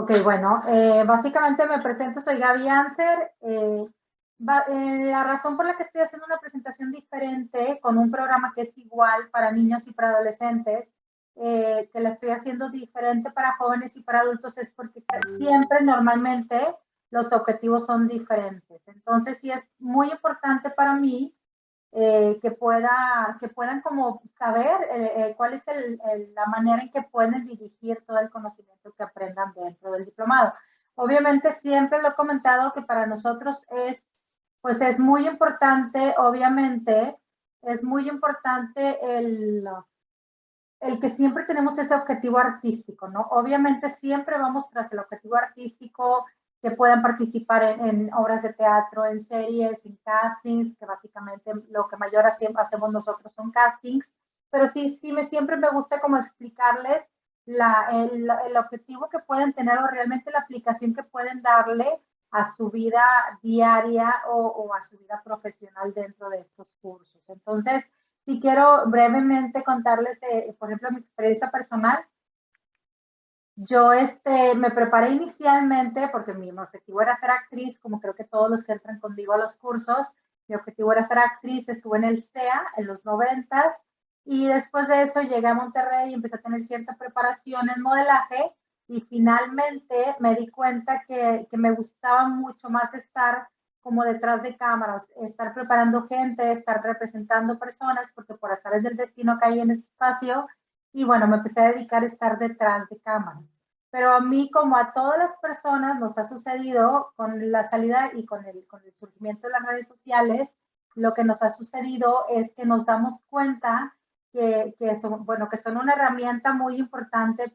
Ok, bueno, básicamente me presento, soy Gaby Anser. La razón por la que estoy haciendo una presentación diferente con un programa que es igual para niños y para adolescentes, que la estoy haciendo diferente para jóvenes y para adultos, es porque siempre, normalmente, los objetivos son diferentes. Entonces, sí es muy importante para mí que puedan como saber cuál es la manera en que pueden dirigir todo el conocimiento que aprendan dentro del diplomado. Obviamente siempre lo he comentado que para nosotros pues es muy importante, obviamente, es muy importante el que siempre tenemos ese objetivo artístico, ¿no? Obviamente siempre vamos tras el objetivo artístico, que puedan participar en obras de teatro, en series, en castings, que básicamente lo que mayor hacemos nosotros son castings, pero siempre me gusta como explicarles el objetivo que pueden tener o realmente la aplicación que pueden darle a su vida diaria o a su vida profesional dentro de estos cursos. Entonces, si quiero brevemente contarles, por ejemplo, mi experiencia personal. Yo me preparé inicialmente porque mi objetivo era ser actriz, como creo que todos los que entran conmigo a los cursos, mi objetivo era ser actriz, estuve en el CEA en los 90s y después de eso llegué a Monterrey y empecé a tener cierta preparación en modelaje y finalmente me di cuenta que me gustaba mucho más estar como detrás de cámaras, estar preparando gente, estar representando personas, porque por azares del destino caí en ese espacio y bueno, me empecé a dedicar a estar detrás de cámaras. Pero a mí, como a todas las personas, nos ha sucedido con la salida y con el surgimiento de las redes sociales, lo que nos ha sucedido es que nos damos cuenta que son una herramienta muy importante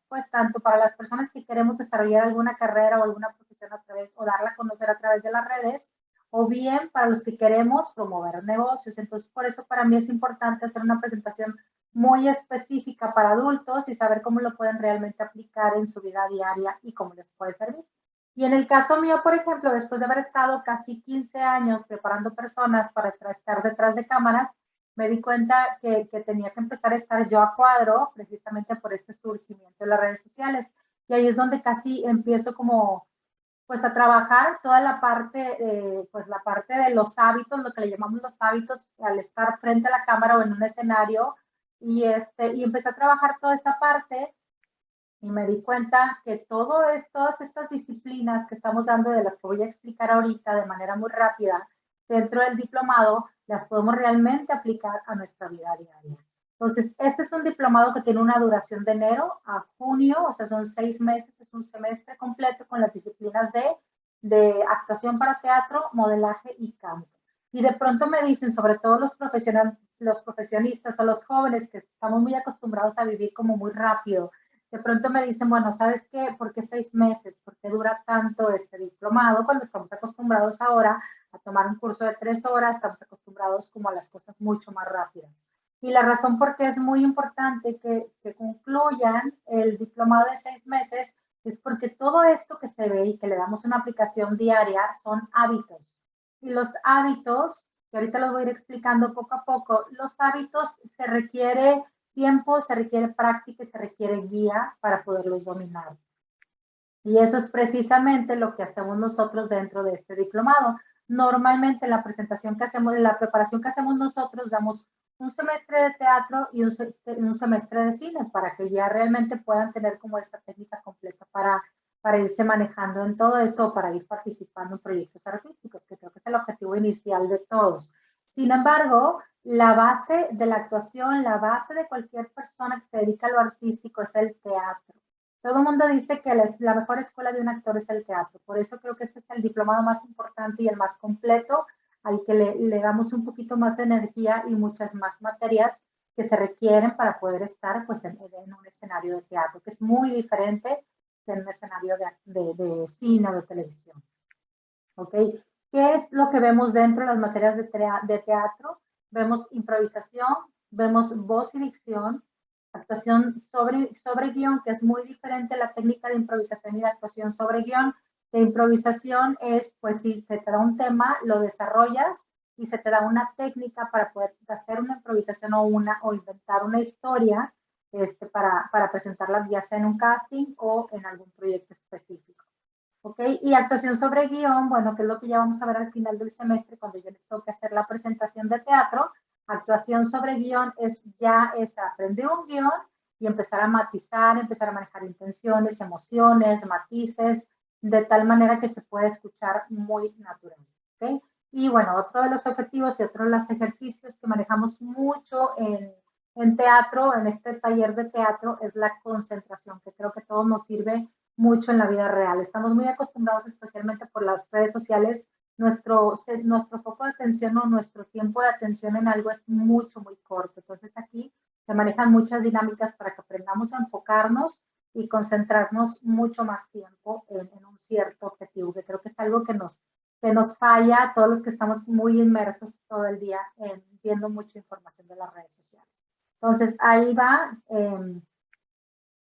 pues tanto para las personas que queremos desarrollar alguna carrera o alguna profesión o darla a conocer a través de las redes, o bien para los que queremos promover negocios. Entonces, por eso para mí es importante hacer una presentación muy específica para adultos y saber cómo lo pueden realmente aplicar en su vida diaria y cómo les puede servir. Y en el caso mío, por ejemplo, después de haber estado casi 15 años preparando personas para estar detrás de cámaras, me di cuenta que tenía que empezar a estar yo a cuadro precisamente por este surgimiento de las redes sociales. Y ahí es donde casi empiezo como pues a trabajar toda pues la parte de los hábitos, lo que le llamamos los hábitos al estar frente a la cámara o en un escenario, y empecé a trabajar toda esa parte y me di cuenta que todas estas disciplinas que estamos dando, de las que voy a explicar ahorita de manera muy rápida, dentro del diplomado, las podemos realmente aplicar a nuestra vida diaria. Entonces, este es un diplomado que tiene una duración de enero a junio, o sea, son 6 meses, es un semestre completo con las disciplinas de actuación para teatro, modelaje y canto. Y de pronto me dicen, sobre todo los profesionistas o los jóvenes que estamos muy acostumbrados a vivir como muy rápido, de pronto me dicen, bueno, ¿sabes qué? ¿Por qué 6 meses? ¿Por qué dura tanto este diplomado cuando estamos acostumbrados ahora a tomar un curso de 3 horas? Estamos acostumbrados como a las cosas mucho más rápidas. Y la razón por qué es muy importante que concluyan el diplomado de 6 meses es porque todo esto que se ve y que le damos una aplicación diaria son hábitos. Y los hábitos, que ahorita los voy a ir explicando poco a poco, los hábitos se requiere tiempo, se requiere práctica y se requiere guía para poderlos dominar. Y eso es precisamente lo que hacemos nosotros dentro de este diplomado. Normalmente la presentación que hacemos, la preparación que hacemos nosotros, damos un semestre de teatro y un semestre de cine para que ya realmente puedan tener como esta técnica completa para irse manejando en todo esto, para ir participando en proyectos artísticos, que creo que es el objetivo inicial de todos. Sin embargo, la base de la actuación, la base de cualquier persona que se dedica a lo artístico es el teatro. Todo el mundo dice que la mejor escuela de un actor es el teatro, por eso creo que este es el diplomado más importante y el más completo, al que le damos un poquito más de energía y muchas más materias que se requieren para poder estar pues, en un escenario de teatro, que es muy diferente que en un escenario de cine o de televisión. ¿Ok? ¿Qué es lo que vemos dentro de las materias de teatro? Vemos improvisación, vemos voz y dicción, actuación sobre guión, que es muy diferente la técnica de improvisación y de actuación sobre guión. De improvisación es, pues, si se te da un tema, lo desarrollas y se te da una técnica para poder hacer una improvisación o inventar una historia para presentarlas ya sea en un casting o en algún proyecto específico. ¿Ok? Y actuación sobre guión, bueno, que es lo que ya vamos a ver al final del semestre cuando ya les toque hacer la presentación de teatro. Actuación sobre guión es aprender un guión y empezar a matizar, empezar a manejar intenciones, emociones, matices, de tal manera que se pueda escuchar muy natural. ¿Ok? Y bueno, otro de los objetivos y otro de los ejercicios que manejamos mucho en teatro, en este taller de teatro, es la concentración, que creo que todo nos sirve mucho en la vida real. Estamos muy acostumbrados, especialmente por las redes sociales, nuestro foco de atención o nuestro tiempo de atención en algo es mucho, muy corto. Entonces aquí se manejan muchas dinámicas para que aprendamos a enfocarnos y concentrarnos mucho más tiempo en un cierto objetivo, que creo que es algo que nos falla a todos los que estamos muy inmersos todo el día viendo mucha información de las redes sociales. Entonces, ahí va,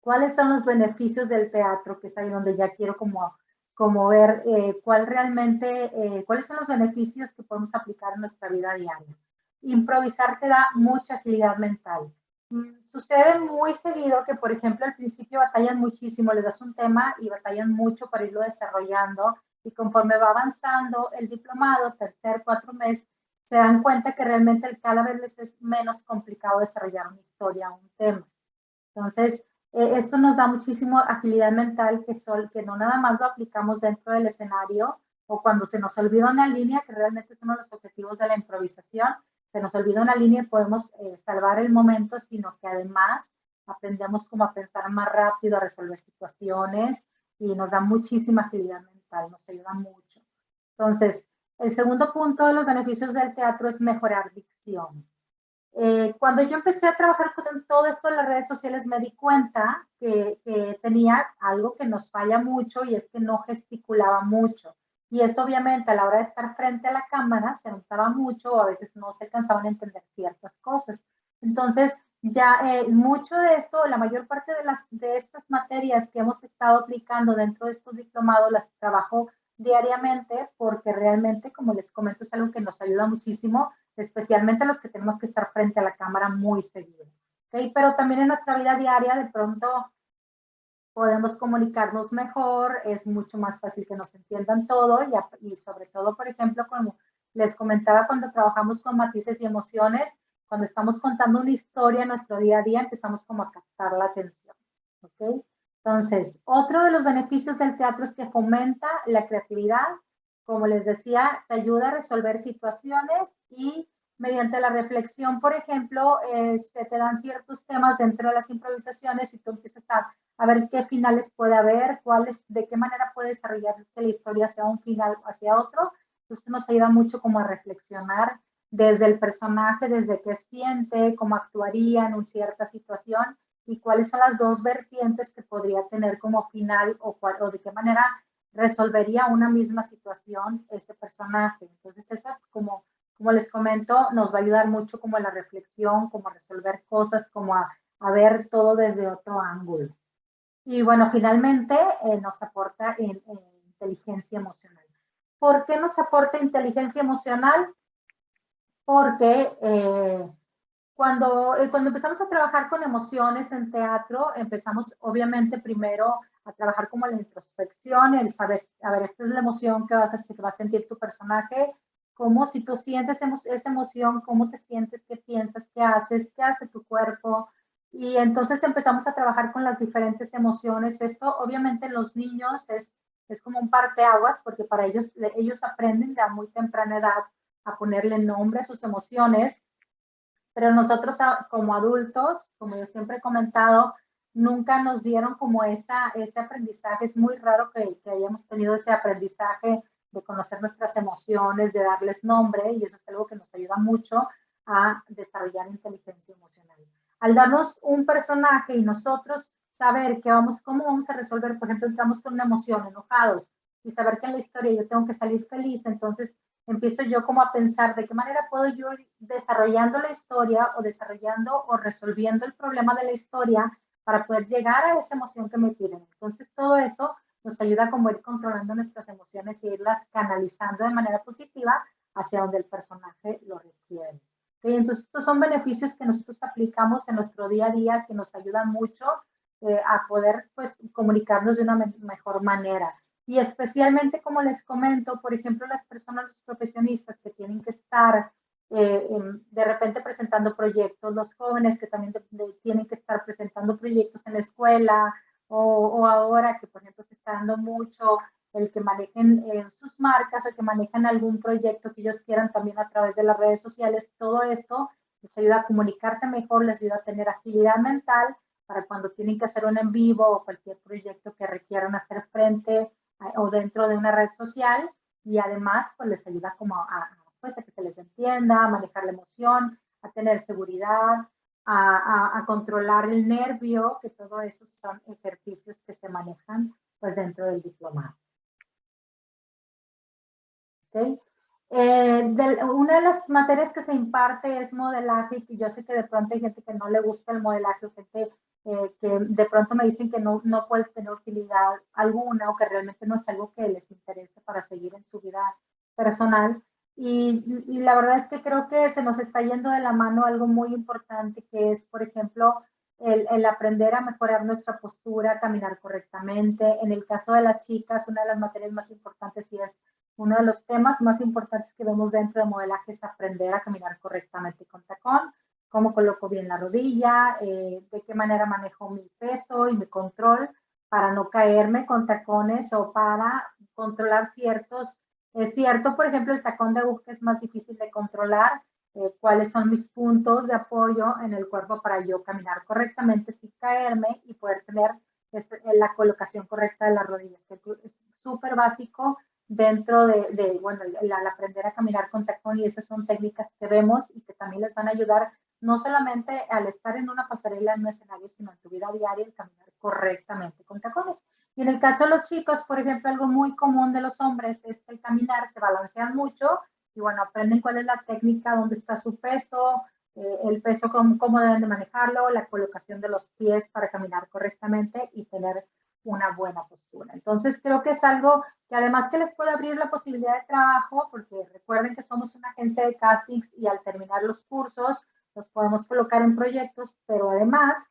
¿cuáles son los beneficios del teatro? Que es ahí donde ya quiero como ver cuáles son los beneficios que podemos aplicar en nuestra vida diaria. Improvisar te da mucha agilidad mental. Sucede muy seguido que, por ejemplo, al principio batallan muchísimo, le das un tema y batallan mucho para irlo desarrollando, y conforme va avanzando el diplomado, tercer, cuarto mes, se dan cuenta que realmente cada vez les es menos complicado desarrollar una historia, un tema. Entonces, esto nos da muchísimo agilidad mental que no nada más lo aplicamos dentro del escenario o cuando se nos olvida una línea, que realmente es uno de los objetivos de la improvisación, se nos olvida una línea y podemos salvar el momento, sino que además aprendemos como a pensar más rápido, a resolver situaciones y nos da muchísima agilidad mental, nos ayuda mucho. Entonces, el segundo punto de los beneficios del teatro es mejorar dicción. Cuando yo empecé a trabajar con todo esto de las redes sociales, me di cuenta que tenía algo que nos falla mucho y es que no gesticulaba mucho. Y eso obviamente a la hora de estar frente a la cámara se notaba mucho o a veces no se alcanzaban a entender ciertas cosas. Entonces, ya mucho de esto, la mayor parte de estas materias que hemos estado aplicando dentro de estos diplomados las trabajo diariamente porque realmente, como les comento, es algo que nos ayuda muchísimo, especialmente los que tenemos que estar frente a la cámara muy seguido. ¿Okay? Pero también en nuestra vida diaria de pronto podemos comunicarnos mejor, es mucho más fácil que nos entiendan todo y sobre todo, por ejemplo, como les comentaba, cuando trabajamos con matices y emociones, cuando estamos contando una historia en nuestro día a día, empezamos como a captar la atención. ¿Okay? Entonces, otro de los beneficios del teatro es que fomenta la creatividad. Como les decía, te ayuda a resolver situaciones y mediante la reflexión, por ejemplo, se te dan ciertos temas dentro de las improvisaciones y tú empiezas a ver qué finales puede haber, de qué manera puede desarrollarse la historia hacia un final o hacia otro. Entonces nos ayuda mucho como a reflexionar desde el personaje, desde qué siente, cómo actuaría en una cierta situación y cuáles son las dos vertientes que podría tener como final o de qué manera resolvería una misma situación este personaje. Entonces eso como les comento, nos va a ayudar mucho como a la reflexión, como a resolver cosas, como a ver todo desde otro ángulo. Y bueno, finalmente nos aporta inteligencia emocional. ¿Por qué nos aporta inteligencia emocional? Porque cuando empezamos a trabajar con emociones en teatro, empezamos obviamente primero a trabajar como la introspección, el saber, a ver, esta es la emoción que va a sentir tu personaje, cómo si tú sientes esa emoción, cómo te sientes, qué piensas, qué hace tu cuerpo. Y entonces empezamos a trabajar con las diferentes emociones. Esto obviamente en los niños es como un parteaguas porque para ellos aprenden ya a muy temprana edad a ponerle nombre a sus emociones, pero nosotros como adultos, como yo siempre he comentado, nunca nos dieron como ese aprendizaje. Es muy raro que hayamos tenido ese aprendizaje de conocer nuestras emociones, de darles nombre, y eso es algo que nos ayuda mucho a desarrollar inteligencia emocional. Al darnos un personaje y nosotros saber cómo vamos a resolver, por ejemplo, entramos con una emoción, enojados, y saber que en la historia yo tengo que salir feliz, entonces empiezo yo como a pensar de qué manera puedo yo ir desarrollando la historia o desarrollando o resolviendo el problema de la historia para poder llegar a esa emoción que me piden. Entonces todo eso nos ayuda como a ir controlando nuestras emociones y irlas canalizando de manera positiva hacia donde el personaje lo requiere. Entonces, estos son beneficios que nosotros aplicamos en nuestro día a día, que nos ayudan mucho a poder pues, comunicarnos de una mejor manera. Y especialmente, como les comento, por ejemplo, las personas, los profesionistas que tienen que estar de repente presentando proyectos, los jóvenes que también tienen que estar presentando proyectos en la escuela, o ahora que, por ejemplo, se está dando mucho el que manejen sus marcas o que manejan algún proyecto que ellos quieran también a través de las redes sociales. Todo esto les ayuda a comunicarse mejor, les ayuda a tener agilidad mental para cuando tienen que hacer un en vivo o cualquier proyecto que requieran hacer frente o dentro de una red social, y además pues les ayuda como pues, a que se les entienda, a manejar la emoción, a tener seguridad, a controlar el nervio, que todo eso son ejercicios que se manejan pues dentro del diplomado. ¿Okay? Una de las materias que se imparte es modelaje, y yo sé que de pronto hay gente que no le gusta el modelaje, o gente que de pronto me dicen que no puede tener utilidad alguna o que realmente no es algo que les interese para seguir en su vida personal. Y la verdad es que creo que se nos está yendo de la mano algo muy importante, que es, por ejemplo, el aprender a mejorar nuestra postura, caminar correctamente. En el caso de las chicas, una de las materias más importantes y es uno de los temas más importantes que vemos dentro de modelaje es aprender a caminar correctamente con tacón, cómo coloco bien la rodilla, de qué manera manejo mi peso y mi control para no caerme con tacones o para controlar ciertos. Es cierto, por ejemplo, el tacón de aguja es más difícil de controlar, cuáles son mis puntos de apoyo en el cuerpo para yo caminar correctamente sin caerme y poder tener la colocación correcta de las rodillas, que es súper básico dentro bueno, el aprender a caminar con tacón, y esas son técnicas que vemos y que también les van a ayudar no solamente al estar en una pasarela, en un escenario, sino en tu vida diaria, el caminar correctamente con tacones. Y en el caso de los chicos, por ejemplo, algo muy común de los hombres es que el caminar se balancean mucho y bueno, aprenden cuál es la técnica, dónde está su peso, el peso, cómo deben de manejarlo, la colocación de los pies para caminar correctamente y tener una buena postura. Entonces, creo que es algo que además que les puede abrir la posibilidad de trabajo, porque recuerden que somos una agencia de castings y al terminar los cursos los podemos colocar en proyectos, pero además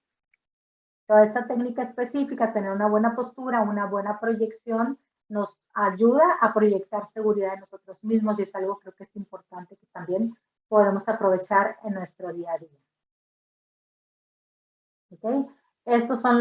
toda esta técnica específica, tener una buena postura, una buena proyección, nos ayuda a proyectar seguridad en nosotros mismos y es algo creo que es importante que también podemos aprovechar en nuestro día a día. ¿Okay? Estos son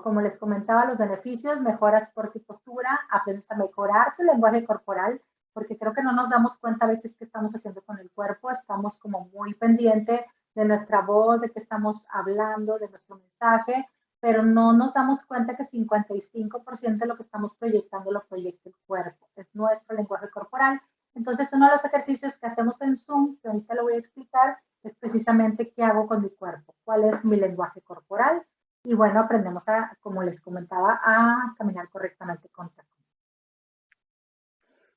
como les comentaba, los beneficios: mejoras por tu postura, aprendes a mejorar tu lenguaje corporal, porque creo que no nos damos cuenta a veces qué estamos haciendo con el cuerpo, estamos como muy pendiente de nuestra voz, de qué estamos hablando, de nuestro mensaje, pero no nos damos cuenta que 55% de lo que estamos proyectando lo proyecta el cuerpo, es nuestro lenguaje corporal. Entonces, uno de los ejercicios que hacemos en Zoom, que ahorita lo voy a explicar, es precisamente qué hago con mi cuerpo, cuál es mi lenguaje corporal. Y bueno, aprendemos como les comentaba, a caminar correctamente con tacón.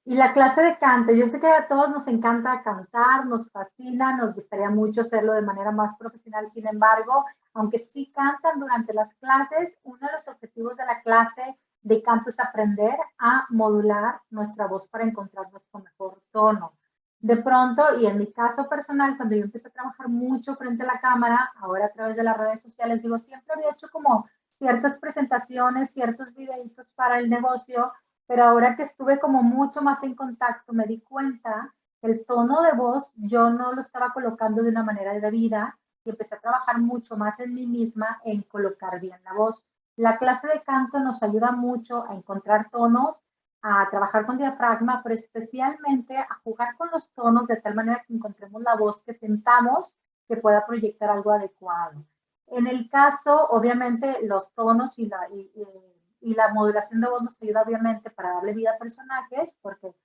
Y la clase de canto, yo sé que a todos nos encanta cantar, nos fascina, nos gustaría mucho hacerlo de manera más profesional. Sin embargo, aunque sí cantan durante las clases, uno de los objetivos de la clase de canto es aprender a modular nuestra voz para encontrar nuestro mejor tono. De pronto, y en mi caso personal, cuando yo empecé a trabajar mucho frente a la cámara, ahora a través de las redes sociales, digo, siempre había hecho como ciertas presentaciones, ciertos videitos para el negocio, pero ahora que estuve como mucho más en contacto, me di cuenta que el tono de voz yo no lo estaba colocando de una manera debida y empecé a trabajar mucho más en mí misma en colocar bien la voz. La clase de canto nos ayuda mucho a encontrar tonos, a trabajar con diafragma, pero especialmente a jugar con los tonos de tal manera que encontremos la voz que sentamos que pueda proyectar algo adecuado. En el caso, obviamente, los tonos y la modulación de voz nos ayuda obviamente para darle vida a personajes, porque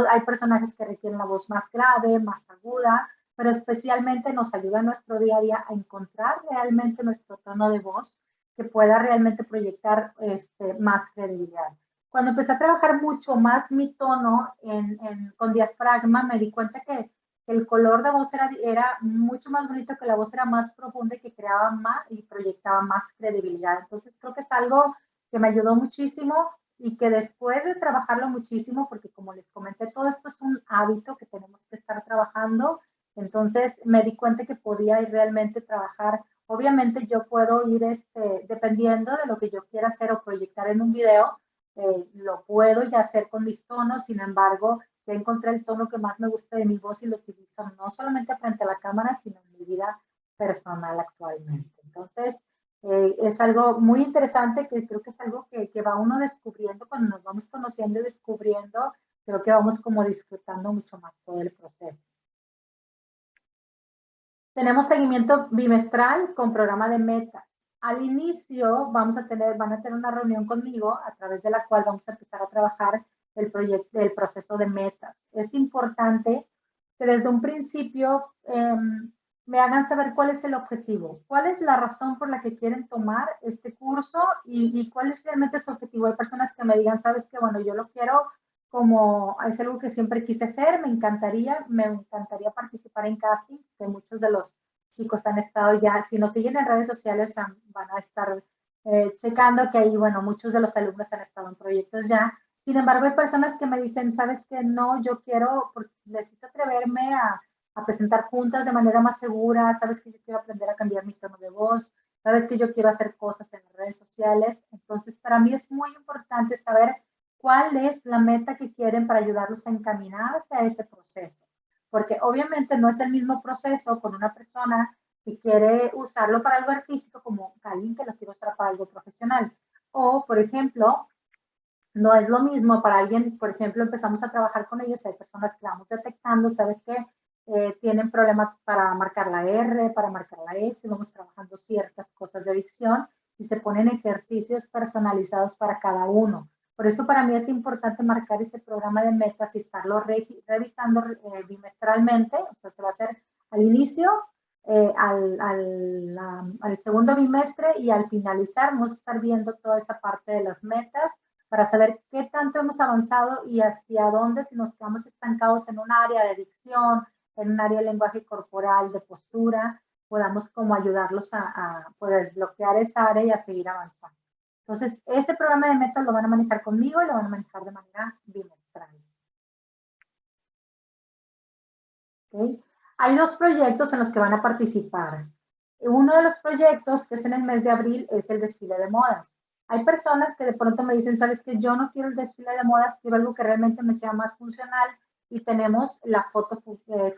hay personajes que requieren la voz más grave, más aguda, pero especialmente nos ayuda en nuestro día a día a encontrar realmente nuestro tono de voz que pueda realmente proyectar más credibilidad. Cuando empecé a trabajar mucho más mi tono con diafragma, me di cuenta que el color de voz era mucho más bonito, que la voz era más profunda y que creaba más y proyectaba más credibilidad. Entonces creo que es algo que me ayudó muchísimo y que después de trabajarlo muchísimo, porque como les comenté, todo esto es un hábito que tenemos que estar trabajando, Entonces me di cuenta que podía ir realmente trabajar. Obviamente yo puedo ir, dependiendo de lo que yo quiera hacer o proyectar en un video, lo puedo ya hacer con mis tonos. Sin embargo, ya encontré el tono que más me gusta de mi voz y lo utilizo no solamente frente a la cámara, sino en mi vida personal actualmente. Entonces, es algo muy interesante, que creo que es algo que va uno descubriendo cuando nos vamos conociendo y descubriendo. Creo que vamos como disfrutando mucho más todo el proceso. Tenemos seguimiento bimestral con programa de metas. Al inicio van a tener una reunión conmigo a través de la cual vamos a empezar a trabajar el proceso de metas. Es importante que desde un principio me hagan saber cuál es el objetivo, cuál es la razón por la que quieren tomar este curso y cuál es realmente su objetivo. Hay personas que me digan, sabes que, bueno, yo lo quiero como es algo que siempre quise hacer, me encantaría participar en casting, que muchos de los chicos han estado ya, si nos siguen en redes sociales van a estar checando que ahí, bueno, muchos de los alumnos han estado en proyectos ya. Sin embargo, hay personas que me dicen, sabes que no, yo quiero, necesito atreverme a presentar juntas de manera más segura, sabes que yo quiero aprender a cambiar mi tono de voz, sabes que yo quiero hacer cosas en las redes sociales. Entonces, para mí es muy importante saber cuál es la meta que quieren para ayudarlos a encaminarse a ese proceso. Porque obviamente no es el mismo proceso con una persona que quiere usarlo para algo artístico como alguien que lo quiere usar para algo profesional. O, por ejemplo, no es lo mismo para alguien, por ejemplo, empezamos a trabajar con ellos, hay personas que vamos detectando, ¿sabes qué? Tienen problemas para marcar la R, para marcar la S, vamos trabajando ciertas cosas de dicción y se ponen ejercicios personalizados para cada uno. Por eso para mí es importante marcar ese programa de metas y estarlo revisando bimestralmente, o sea, se va a hacer al inicio, al segundo bimestre y al finalizar vamos a estar viendo toda esa parte de las metas para saber qué tanto hemos avanzado y hacia dónde, si nos quedamos estancados en un área de dicción, en un área de lenguaje corporal, de postura, podamos como ayudarlos a poder desbloquear esa área y a seguir avanzando. Entonces, ese programa de metas lo van a manejar conmigo y lo van a manejar de manera bimestral. ¿Okay? Hay dos proyectos en los que van a participar. Uno de los proyectos, que es en el mes de abril, es el desfile de modas. Hay personas que de pronto me dicen, sabes que yo no quiero el desfile de modas, quiero algo que realmente me sea más funcional, y tenemos la foto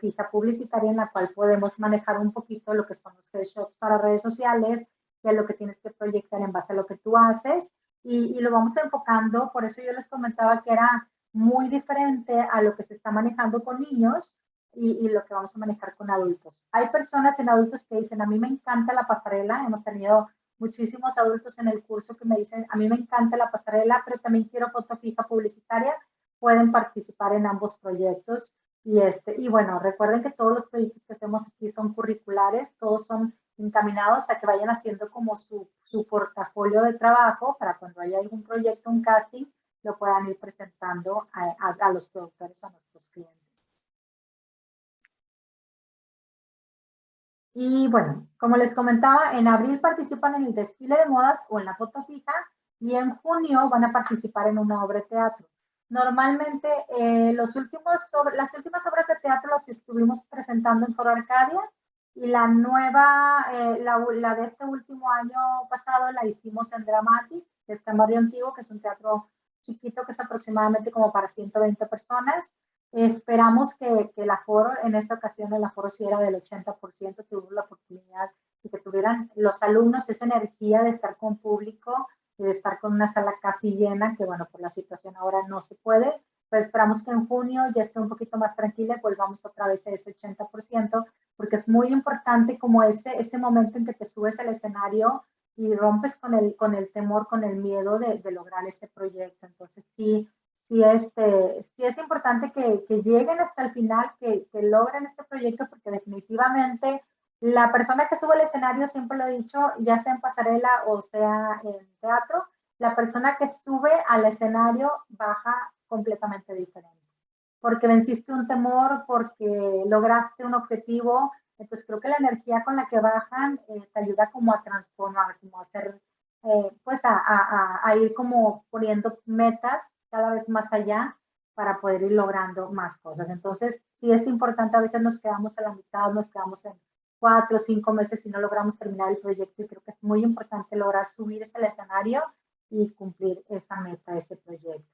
fija publicitaria en la cual podemos manejar un poquito lo que son los headshots para redes sociales, que es lo que tienes que proyectar en base a lo que tú haces, y lo vamos enfocando. Por eso yo les comentaba que era muy diferente a lo que se está manejando con niños y lo que vamos a manejar con adultos. Hay personas en adultos que dicen, a mí me encanta la pasarela, hemos tenido muchísimos adultos en el curso que me dicen, a mí me encanta la pasarela, pero también quiero foto fija publicitaria. Pueden participar en ambos proyectos. Y bueno, recuerden que todos los proyectos que hacemos aquí son curriculares, todos son encaminados a que vayan haciendo como su portafolio de trabajo para cuando haya algún proyecto, un casting, lo puedan ir presentando a los productores o a nuestros clientes. Y bueno, como les comentaba, en abril participan en el desfile de modas o en la foto fija y en junio van a participar en una obra de teatro. Normalmente las últimas obras de teatro las estuvimos presentando en Foro Arcadia y la nueva, la de este último año pasado la hicimos en Dramatic, que está en Barrio Antiguo, que es un teatro chiquito que es aproximadamente como para 120 personas. Esperamos que el aforo, en esta ocasión el aforo sí era del 80%, tuvimos la oportunidad de que tuvieran los alumnos esa energía de estar con público y de estar con una sala casi llena, que bueno, por la situación ahora no se puede, pero esperamos que en junio ya esté un poquito más tranquila y volvamos otra vez a ese 80%, porque es muy importante como ese momento en que te subes al escenario y rompes con el temor, con el miedo de lograr ese proyecto. Entonces sí es importante que lleguen hasta el final, que logren este proyecto, porque definitivamente la persona que sube al escenario, siempre lo he dicho, ya sea en pasarela o sea en teatro, la persona que sube al escenario baja completamente diferente, porque venciste un temor, porque lograste un objetivo. Entonces creo que la energía con la que bajan te ayuda como a transformar, como a hacer, pues a ir como poniendo metas cada vez más allá para poder ir logrando más cosas. Entonces, sí es importante, a veces nos quedamos a la mitad, nos quedamos en 4 o 5 meses y no logramos terminar el proyecto, y creo que es muy importante lograr subirse al escenario y cumplir esa meta, ese proyecto.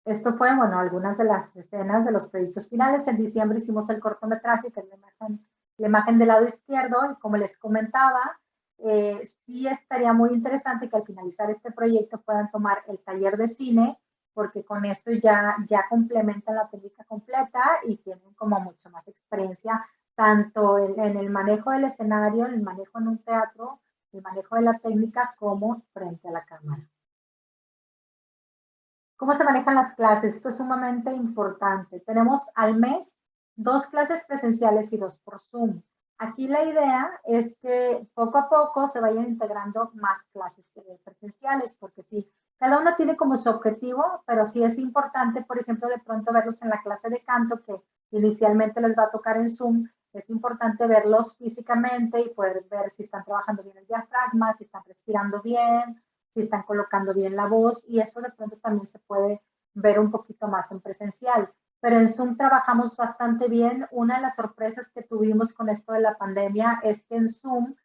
Esto fue, bueno, algunas de las escenas de los proyectos finales. En diciembre hicimos el cortometraje, que es la imagen del lado izquierdo, y como les comentaba, sí estaría muy interesante que al finalizar este proyecto puedan tomar el taller de cine, porque con eso ya complementan la película completa y tienen como mucha más experiencia, tanto en el manejo del escenario, en el manejo en un teatro, el manejo de la técnica, como frente a la cámara. ¿Cómo se manejan las clases? Esto es sumamente importante. Tenemos al mes 2 clases presenciales y 2 por Zoom. Aquí la idea es que poco a poco se vayan integrando más clases presenciales, porque sí, cada una tiene como su objetivo, pero sí es importante, por ejemplo, de pronto verlos en la clase de canto, que inicialmente les va a tocar en Zoom. Es importante verlos físicamente y poder ver si están trabajando bien el diafragma, si están respirando bien, si están colocando bien la voz, y eso de pronto también se puede ver un poquito más en presencial. Pero en Zoom trabajamos bastante bien. Una de las sorpresas que tuvimos con esto de la pandemia es que en Zoom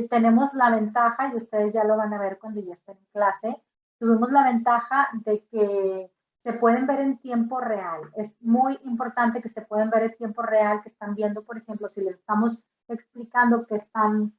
tenemos la ventaja, y ustedes ya lo van a ver cuando ya estén en clase, tuvimos la ventaja de que se pueden ver en tiempo real. Es muy importante que se pueden ver en tiempo real, que están viendo, por ejemplo, si les estamos explicando que están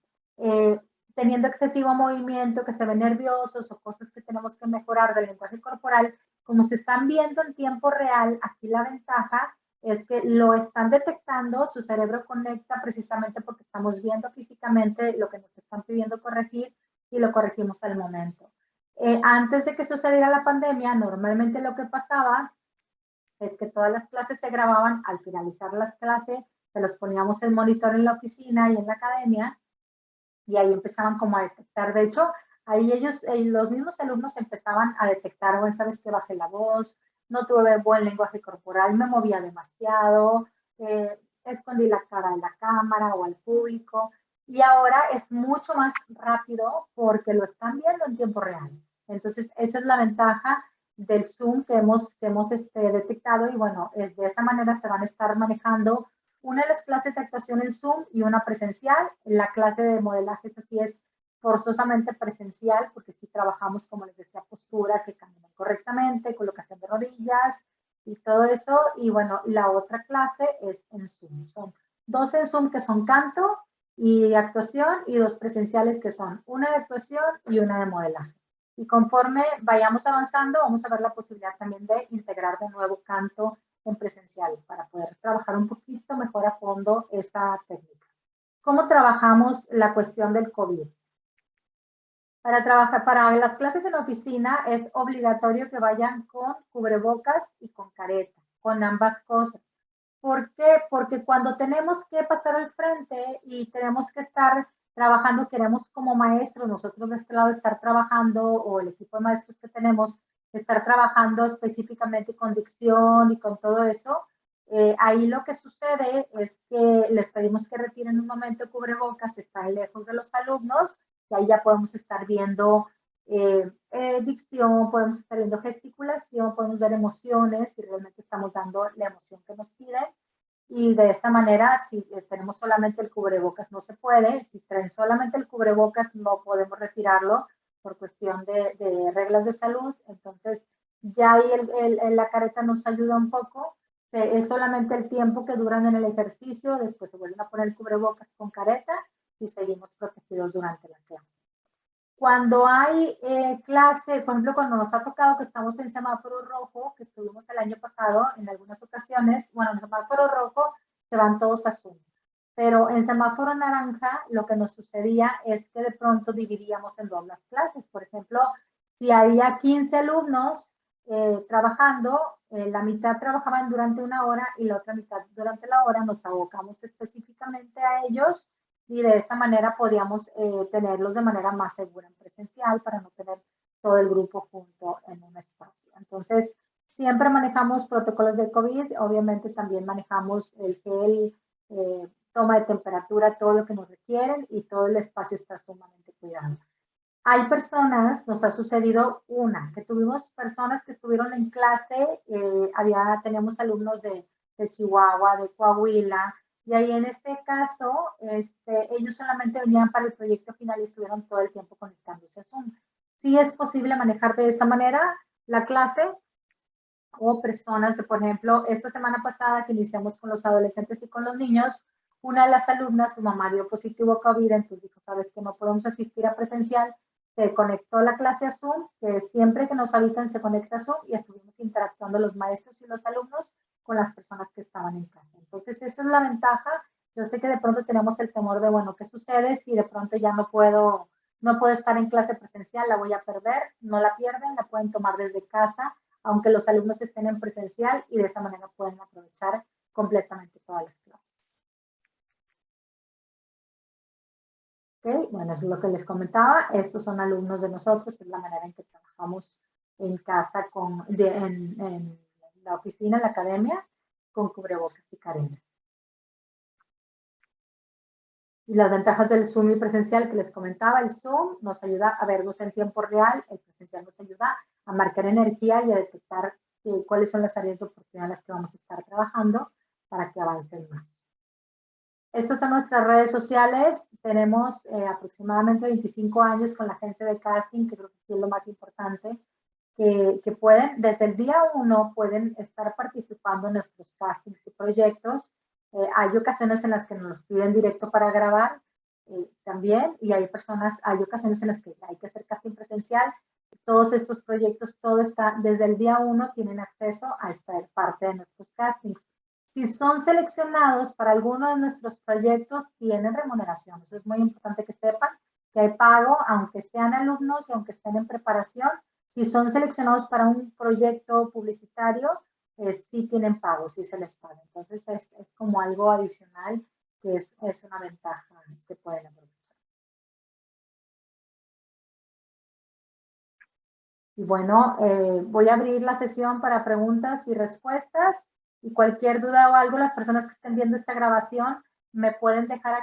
teniendo excesivo movimiento, que se ven nerviosos o cosas que tenemos que mejorar del lenguaje corporal, como se están viendo en tiempo real, aquí la ventaja es que lo están detectando, su cerebro conecta precisamente porque estamos viendo físicamente lo que nos están pidiendo corregir y lo corregimos al momento. Antes de que sucediera la pandemia, normalmente lo que pasaba es que todas las clases se grababan. Al finalizar las clases, se los poníamos el monitor en la oficina y en la academia, y ahí empezaban como a detectar. De hecho, ahí los mismos alumnos empezaban a detectar, bueno, sabes que bajé la voz, no tuve buen lenguaje corporal, me movía demasiado, escondí la cara de la cámara o al público, y ahora es mucho más rápido porque lo están viendo en tiempo real. Entonces, esa es la ventaja del Zoom que hemos detectado, y bueno, de esa manera se van a estar manejando una de las clases de actuación en Zoom y una presencial. La clase de modelaje así es forzosamente presencial, porque sí trabajamos, como les decía, postura, que caminen correctamente, colocación de rodillas y todo eso. Y bueno, la otra clase es en Zoom. Son 2 en Zoom que son canto y actuación, y 2 presenciales que son una de actuación y una de modelaje. Y conforme vayamos avanzando, vamos a ver la posibilidad también de integrar de nuevo canto en presencial para poder trabajar un poquito mejor a fondo esa técnica. ¿Cómo trabajamos la cuestión del COVID? Para las clases en oficina es obligatorio que vayan con cubrebocas y con careta, con ambas cosas. ¿Por qué? Porque cuando tenemos que pasar al frente y tenemos que estar trabajando, queremos como maestros, nosotros de este lado estar trabajando, o el equipo de maestros que tenemos, estar trabajando específicamente con dicción y con todo eso, ahí lo que sucede es que les pedimos que retiren un momento el cubrebocas, están lejos de los alumnos, y ahí ya podemos estar viendo dicción, podemos estar viendo gesticulación, podemos ver emociones, si realmente estamos dando la emoción que nos piden. Y de esta manera, si tenemos solamente el cubrebocas, no se puede. Si traen solamente el cubrebocas, no podemos retirarlo por cuestión de reglas de salud. Entonces, ya ahí la careta nos ayuda un poco. Es solamente el tiempo que duran en el ejercicio, después se vuelven a poner el cubrebocas con careta y seguimos protegidos durante la clase. Cuando hay clase, por ejemplo, cuando nos ha tocado que estamos en semáforo rojo, que estuvimos el año pasado en algunas ocasiones, bueno, en semáforo rojo se van todos a Zoom, pero en semáforo naranja lo que nos sucedía es que de pronto dividíamos en 2 las clases. Por ejemplo, si había 15 alumnos trabajando, la mitad trabajaban durante 1 hora y la otra mitad durante la hora, nos abocamos específicamente a ellos, y de esa manera podíamos tenerlos de manera más segura en presencial, para no tener todo el grupo junto en un espacio. Entonces, siempre manejamos protocolos de COVID, obviamente también manejamos el gel, toma de temperatura, todo lo que nos requieren, y todo el espacio está sumamente cuidado. Hay personas, nos ha sucedido que tuvimos personas que estuvieron en clase, teníamos alumnos de Chihuahua, de Coahuila, y ahí en este caso, ellos solamente venían para el proyecto final y estuvieron todo el tiempo conectándose a Zoom. Sí es posible manejar de esa manera la clase, o personas de, por ejemplo, esta semana pasada que iniciamos con los adolescentes y con los niños, una de las alumnas, su mamá dio positivo COVID, entonces dijo, sabes que no podemos asistir a presencial, se conectó la clase a Zoom, que siempre que nos avisan se conecta a Zoom y estuvimos interactuando los maestros y los alumnos con las personas que estaban en clase. Entonces, esa es la ventaja. Yo sé que de pronto tenemos el temor de, bueno, ¿qué sucede si de pronto ya no puedo estar en clase presencial, la voy a perder? No la pierden, la pueden tomar desde casa, aunque los alumnos estén en presencial, y de esa manera pueden aprovechar completamente todas las clases. Okay, bueno, eso es lo que les comentaba. Estos son alumnos de nosotros, es la manera en que trabajamos en casa, en la oficina, en la academia, con cubrebocas y careta. Y las ventajas del Zoom y presencial que les comentaba, el Zoom nos ayuda a vernos en tiempo real, el presencial nos ayuda a marcar energía y a detectar cuáles son las áreas de oportunidad en las que vamos a estar trabajando para que avancen más. Estas son nuestras redes sociales. Tenemos aproximadamente 25 años con la agencia de casting, que creo que es lo más importante, que pueden, desde el día 1, pueden estar participando en nuestros castings y proyectos. Hay ocasiones en las que nos piden directo para grabar también, y hay ocasiones en las que hay que hacer casting presencial. Todos estos proyectos, todo está, desde el día 1 tienen acceso a estar parte de nuestros castings. Si son seleccionados para alguno de nuestros proyectos, tienen remuneración. Eso es muy importante que sepan, que hay pago, aunque sean alumnos y aunque estén en preparación. Si son seleccionados para un proyecto publicitario, sí tienen pago, sí se les paga. Entonces, es como algo adicional que es una ventaja que pueden aprovechar. Y bueno, voy a abrir la sesión para preguntas y respuestas, y cualquier duda o algo, las personas que estén viendo esta grabación me pueden dejar aquí